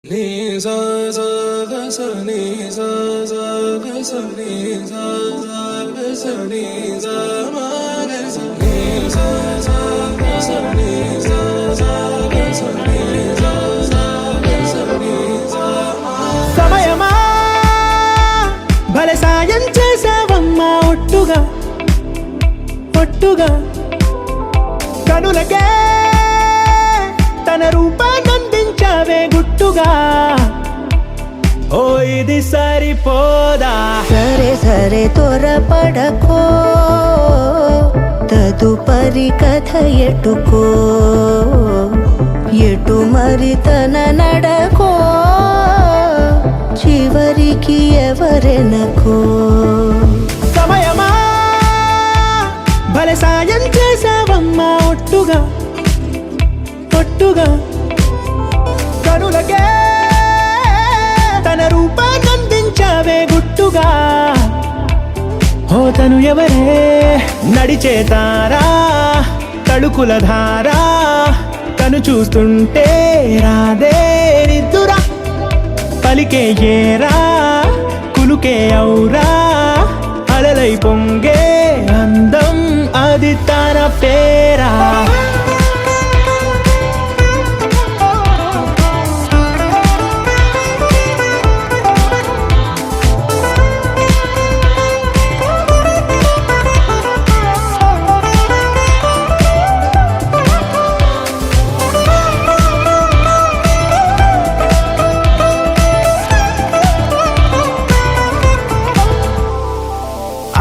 Ni sa sa ga sa ni sa sa ga sa ni sa sa ga sa ni sa ma ga sa ni sa sa ga sa ni sa sa ga sa ni sa sa ga sa ni sa ma సమయమా భలే సాయం చేసావమ్మా ఒట్టుగా ఒట్టుగా కనులకే తన రూపాన్నందించావే గుట్టుగా ఓ ఇది సరిపోదా సరే సరే త్వరపడకో తదుపరి కథ ఎటుకో ఎటు మరి తన నడకో చివరికి ఎవరెనకో సమయమా భలే సాయం చేసావమ్మా ఒట్టుగా ఒట్టుగా కనులకే తన రూపాన్నందించావే గుట్టుగా ఓ తను ఎవరే నడిచే తారా తడుకుల ధారా తను చూస్తుంటే రాదే నిద్దురా పలికే ఏరా కులుకే ఔరా అలలై పొంగే అందం అది తన పేరా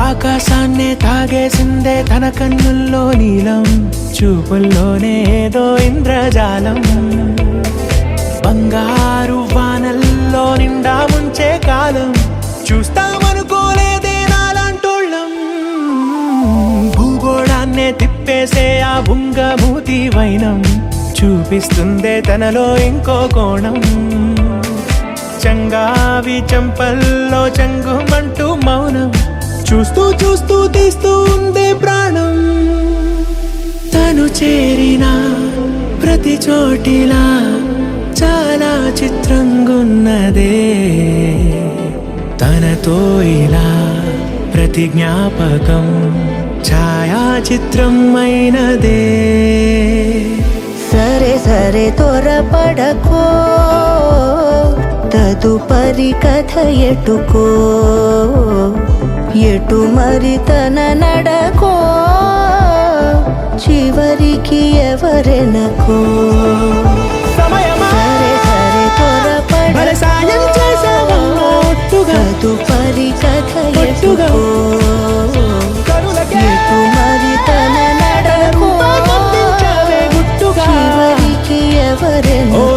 ఆకాశాన్నే తాగేసిందే తన కన్నుల్లో నీలం చూపుల్లోనే ఏదో ఇంద్రజాలం బంగారు వానల్లో నిండా ముంచే కాలం చూస్తామనుకోలేదే నాలాంటోళ్ళం భూగోళాన్నే తిప్పేసే ఆ బుంగమూతి వైనం చూపిస్తుందే తనలో ఇంకో కోణం చంగావి చంపల్లో చంగుమంటూ మౌనం చూస్తూ చూస్తూ తీస్తూ ఉందే ప్రాణం తను చేరిన ప్రతి చోటిలా చాలా చిత్రంగున్నదే తనతో ఇలా ప్రతి జ్ఞాపకం ఛాయాచిత్రం అయినదే సరే సరే త్వరపడకో తదుపరి కథ ఎటుకో ఎటు మరి తన నడకో చివరికి ఎవరెనకో సమయమా సరే సరే భలే సాయం చేసావమ్మా ఒట్టుగా తదుపరి కథ ఒట్టుగా ఎటుకో కనులకే ఎటు మరి తన నడకో రూపాన్నందించావే గుట్టుగా చివరికి ఎవరెనకో ఓ